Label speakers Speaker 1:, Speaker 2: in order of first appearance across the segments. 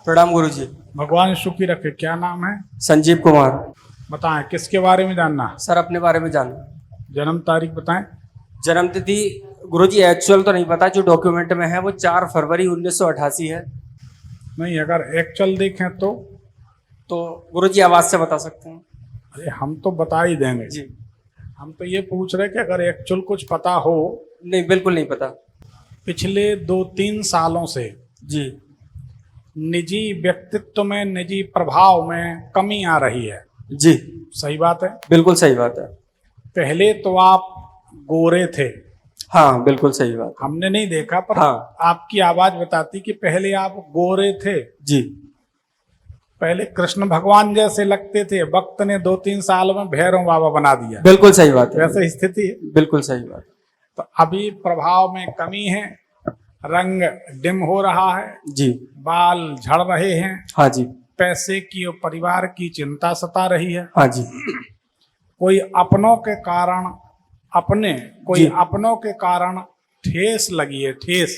Speaker 1: प्रणाम गुरुजी।
Speaker 2: भगवान सुखी रखे। क्या नाम है?
Speaker 1: संजीव कुमार।
Speaker 2: बताएं, किसके बारे में जानना है?
Speaker 1: सर अपने बारे में जानना।
Speaker 2: जन्म तारीख बताएं।
Speaker 1: जन्म तिथि गुरुजी एक्चुअल तो नहीं पता, जो डॉक्यूमेंट में है वो 4 फरवरी 1988 है।
Speaker 2: नहीं, अगर एक्चुअल देखें
Speaker 1: तो गुरुजी आवाज से बता सकते हैं?
Speaker 2: अरे हम तो बता ही देंगे
Speaker 1: जी।
Speaker 2: हम तो ये पूछ रहे कि अगर एक्चुअल कुछ पता हो।
Speaker 1: नहीं, बिल्कुल नहीं पता।
Speaker 2: पिछले 2-3 सालों से
Speaker 1: जी।
Speaker 2: निजी व्यक्तित्व में, निजी प्रभाव में कमी आ रही है।
Speaker 1: जी
Speaker 2: सही बात है?
Speaker 1: बिल्कुल सही बात है।
Speaker 2: पहले तो आप गोरे थे।
Speaker 1: हाँ बिल्कुल सही बात है।
Speaker 2: हमने नहीं देखा, पर
Speaker 1: हाँ।
Speaker 2: आपकी आवाज बताती कि पहले आप गोरे थे।
Speaker 1: जी।
Speaker 2: पहले कृष्ण भगवान जैसे लगते थे, वक्त ने 2-3 साल में भैरव बाबा बना दिया।
Speaker 1: बिल्कुल सही बात है।
Speaker 2: वैसे स्थिति है।
Speaker 1: बिल्कुल सही बात।
Speaker 2: तो अभी प्रभाव में कमी है, रंग डिम हो रहा है,
Speaker 1: जी।
Speaker 2: बाल झड़ रहे हैं,
Speaker 1: हाँ जी।
Speaker 2: पैसे की और परिवार की चिंता सता रही है।
Speaker 1: हाँ जी।
Speaker 2: कोई अपनों के कारण
Speaker 1: जी।
Speaker 2: अपनों के कारण ठेस लगी है। ठेस,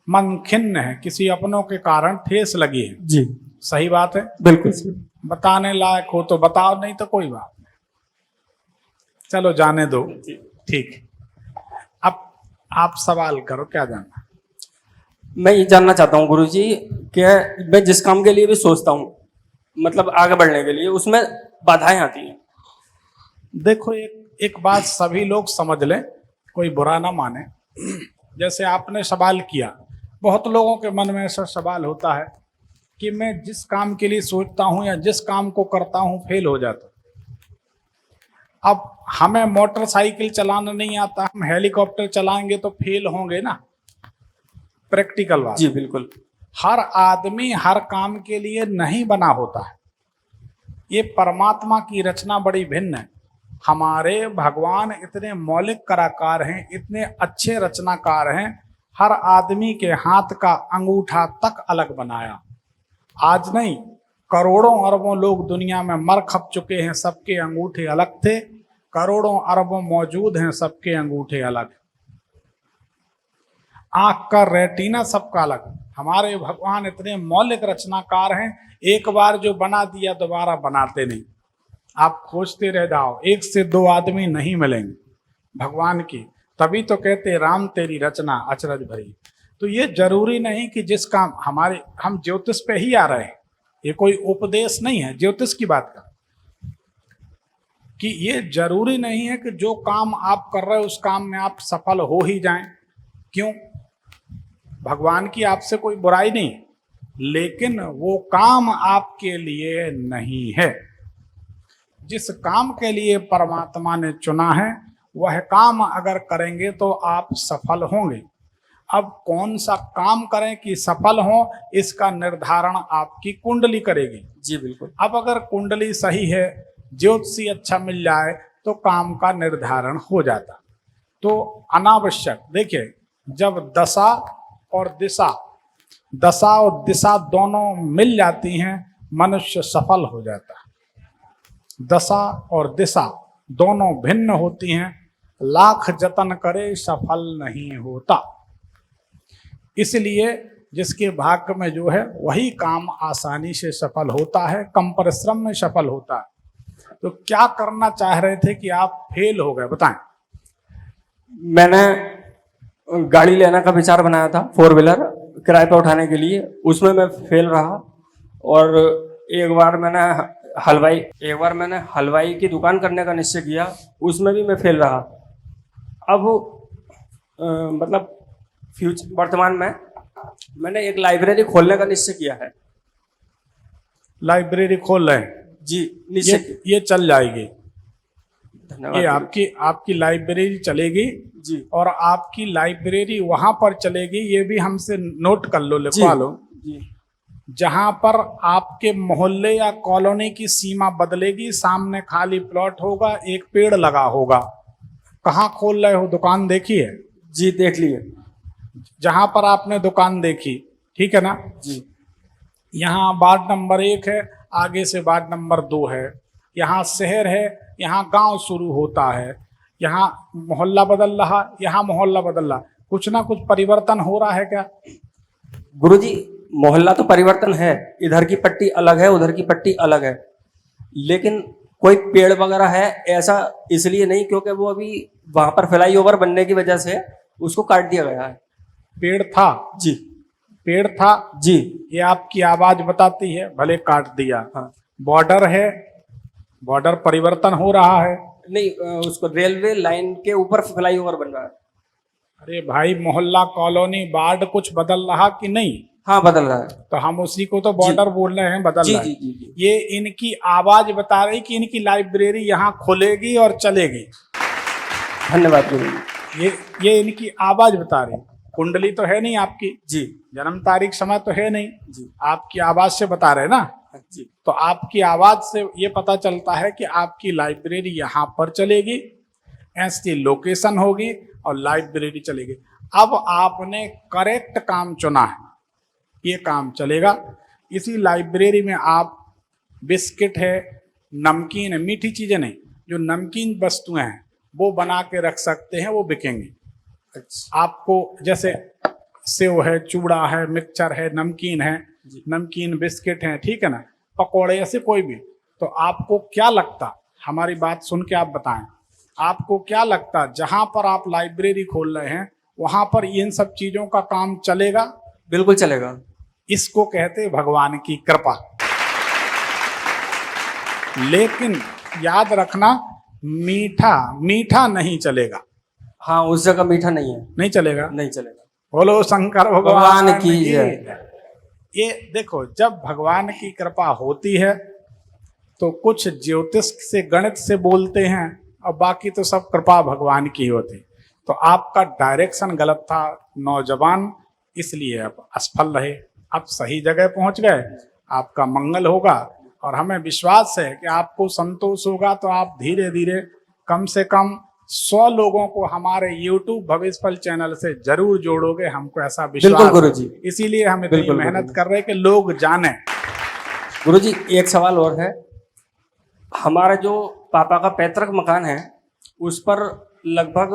Speaker 2: मन खिन्न है, किसी अपनों के कारण ठेस लगी है।
Speaker 1: जी
Speaker 2: सही बात है?
Speaker 1: बिल्कुल सही।
Speaker 2: बताने लायक हो तो बताओ, नहीं तो कोई बात नहीं, चलो जाने दो। ठीक, अब आप सवाल करो, क्या जानना?
Speaker 1: मैं ये जानना चाहता हूँ गुरुजी कि मैं जिस काम के लिए भी सोचता हूँ, मतलब आगे बढ़ने के लिए, उसमें बाधाएं आती हैं।
Speaker 2: देखो, एक बात सभी लोग समझ लें, कोई बुरा ना माने। जैसे आपने सवाल किया, बहुत लोगों के मन में ऐसा सवाल होता है कि मैं जिस काम के लिए सोचता हूं या जिस काम को करता हूं फेल हो जाता। अब हमें मोटरसाइकिल चलाना नहीं आता, हम हेलीकॉप्टर चलाएंगे तो फेल होंगे ना। प्रैक्टिकल बात।
Speaker 1: जी बिल्कुल।
Speaker 2: हर आदमी हर काम के लिए नहीं बना होता है। ये परमात्मा की रचना बड़ी भिन्न है। हमारे भगवान इतने मौलिक कलाकार हैं, इतने अच्छे रचनाकार हैं, हर आदमी के हाथ का अंगूठा तक अलग बनाया। आज नहीं, करोड़ों अरबों लोग दुनिया में मर खप चुके हैं, सबके अंगूठे अलग थे। करोड़ों अरबों मौजूद हैं, सबके अंगूठे अलग। आंख का रेटिना सबका अलग। हमारे भगवान इतने मौलिक रचनाकार हैं, एक बार जो बना दिया दोबारा बनाते नहीं। आप खोजते रह जाओ, 1 से 2 आदमी नहीं मिलेंगे भगवान की। तभी तो कहते राम तेरी रचना अचरज भरी। तो ये जरूरी नहीं कि जिस काम हम ज्योतिष पे ही आ रहे हैं, ये कोई उपदेश नहीं है, ज्योतिष की बात कर, कि ये जरूरी नहीं है कि जो काम आप कर रहे हो उस काम में आप सफल हो ही जाएं। क्यों? भगवान की आपसे कोई बुराई नहीं, लेकिन वो काम आपके लिए नहीं है। जिस काम के लिए परमात्मा ने चुना है वह काम अगर करेंगे तो आप सफल होंगे। अब कौन सा काम करें कि सफल हो, इसका निर्धारण आपकी कुंडली करेगी।
Speaker 1: जी बिल्कुल।
Speaker 2: अब अगर कुंडली सही है, ज्योतिषी अच्छा मिल जाए तो काम का निर्धारण हो जाता। तो अनावश्यक देखिए, जब दशा और दिशा दोनों मिल जाती हैं, मनुष्य सफल हो जाता है। दशा और दिशा दोनों भिन्न होती हैं, लाख जतन करे सफल नहीं होता। इसलिए जिसके भाग्य में जो है वही काम आसानी से सफल होता है, कम परिश्रम में सफल होता है। तो क्या करना चाह रहे थे कि आप फेल हो गए, बताएं।
Speaker 1: मैंने गाड़ी लेने का विचार बनाया था, 4 व्हीलर किराए पर उठाने के लिए, उसमें मैं फेल रहा। और एक बार मैंने हलवाई की दुकान करने का निश्चय किया, उसमें भी मैं फेल रहा। अब मतलब वर्तमान में मैंने एक लाइब्रेरी खोलने का निश्चय किया है।
Speaker 2: लाइब्रेरी खोल रहे हैं?
Speaker 1: जी निश्चय।
Speaker 2: ये चल जाएगी।
Speaker 1: धन्यवाद।
Speaker 2: ये आपकी लाइब्रेरी चलेगी
Speaker 1: जी।
Speaker 2: और आपकी लाइब्रेरी वहां पर चलेगी, ये भी हमसे नोट कर लो, लिखवा लो।
Speaker 1: जी।
Speaker 2: जहां पर आपके मोहल्ले या कॉलोनी की सीमा बदलेगी, सामने खाली प्लॉट होगा, एक पेड़ लगा होगा। कहाँ खोल रहे हो? दुकान देखी है?
Speaker 1: जी देख लिए।
Speaker 2: जहां पर आपने दुकान देखी, ठीक है ना
Speaker 1: जी।
Speaker 2: यहाँ वार्ड नंबर 1 है, आगे से वार्ड नंबर 2 है। यहाँ शहर है, यहाँ गांव शुरू होता है। यहाँ मोहल्ला बदल रहा, यहाँ मोहल्ला बदल रहा। कुछ ना कुछ परिवर्तन हो रहा है क्या?
Speaker 1: गुरुजी मोहल्ला तो परिवर्तन है, इधर की पट्टी अलग है, उधर की पट्टी अलग है, लेकिन कोई पेड़ वगैरह है ऐसा इसलिए नहीं, क्योंकि वो अभी वहां पर फ्लाईओवर बनने की वजह से उसको काट दिया गया है।
Speaker 2: पेड़ था,
Speaker 1: जी
Speaker 2: पेड़ था,
Speaker 1: जी।
Speaker 2: ये आपकी आवाज बताती है, भले काट दिया।
Speaker 1: हाँ
Speaker 2: बॉर्डर है, बॉर्डर परिवर्तन हो रहा है।
Speaker 1: नहीं, उसको रेलवे लाइन के ऊपर फ्लाईओवर बन रहा है।
Speaker 2: अरे भाई, मोहल्ला, कॉलोनी, वार्ड कुछ बदल रहा कि नहीं?
Speaker 1: हाँ बदल रहा है।
Speaker 2: तो हम उसी को तो बॉर्डर बोल रहे हैं, बदल
Speaker 1: जी
Speaker 2: रहा है।
Speaker 1: जी जी जी।
Speaker 2: ये इनकी आवाज बता रही कि इनकी लाइब्रेरी यहाँ खुलेगी और चलेगी।
Speaker 1: धन्यवाद गुरु जी।
Speaker 2: ये इनकी आवाज बता रही। कुंडली तो है नहीं आपकी,
Speaker 1: जी
Speaker 2: जन्म तारीख समय तो है नहीं,
Speaker 1: जी
Speaker 2: आपकी आवाज से बता रहे ना।
Speaker 1: जी।
Speaker 2: तो आपकी आवाज से ये पता चलता है कि आपकी लाइब्रेरी यहाँ पर चलेगी, ऐसी लोकेशन होगी और लाइब्रेरी चलेगी। अब आपने करेक्ट काम चुना है, ये काम चलेगा। इसी लाइब्रेरी में आप बिस्किट है, नमकीन है, मीठी चीजें नहीं, जो नमकीन वस्तुएं हैं वो बना के रख सकते हैं, वो बिकेंगी।
Speaker 1: अच्छा
Speaker 2: आपको जैसे सेव है, चूड़ा है, मिक्सचर है, नमकीन है, नमकीन बिस्किट है, ठीक है ना, पकौड़े, ऐसे कोई भी। तो आपको क्या लगता, हमारी बात सुन के आप बताएं, आपको क्या लगता जहां पर आप लाइब्रेरी खोल रहे हैं वहां पर इन सब चीजों का काम चलेगा?
Speaker 1: बिल्कुल चलेगा।
Speaker 2: इसको कहते भगवान की कृपा। लेकिन याद रखना, मीठा मीठा नहीं चलेगा।
Speaker 1: हाँ उस जगह मीठा नहीं है,
Speaker 2: नहीं चलेगा।
Speaker 1: नहीं चलेगा।
Speaker 2: बोलो शंकर
Speaker 1: भगवान
Speaker 2: भगवान
Speaker 1: की
Speaker 2: की।
Speaker 1: जय।
Speaker 2: ये देखो, जब भगवान की कृपा होती है तो कुछ ज्योतिष से, गणित से बोलते हैं, और बाकी तो सब कृपा भगवान की होती। तो आपका डायरेक्शन गलत था नौजवान, इसलिए अब असफल रहे। अब सही जगह पहुंच गए, आपका मंगल होगा। और हमें विश्वास है कि आपको संतोष होगा। तो आप धीरे धीरे कम से कम 100 लोगों को हमारे YouTube भविष्य फल चैनल से जरूर जोड़ोगे, हमको ऐसा विश्वास
Speaker 1: बिल्कुल
Speaker 2: है।
Speaker 1: गुरुजी।
Speaker 2: इसीलिए हम इतनी
Speaker 1: बिल्कुल
Speaker 2: मेहनत
Speaker 1: गुरुजी।
Speaker 2: कर रहे हैं कि लोग जाने।
Speaker 1: गुरुजी एक सवाल और है, हमारा जो पापा का पैतृक मकान है उस पर लगभग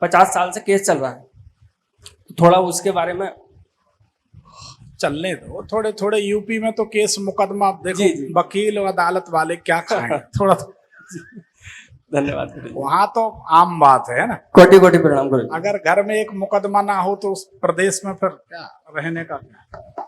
Speaker 1: 50 साल से केस चल रहा है, थोड़ा उसके बारे में।
Speaker 2: चलने दो, थोड़े थोड़े यूपी में तो केस मुकदमा, देखो
Speaker 1: जी, जी।
Speaker 2: वकील और अदालत वाले क्या खाएं। थोड़ा
Speaker 1: धन्यवाद गुरुजी।
Speaker 2: वहां तो आम बात है ना।
Speaker 1: कोटि कोटि प्रणाम गुरुजी।
Speaker 2: अगर घर में एक मुकदमा ना हो तो उस प्रदेश में फिर क्या रहने का क्या?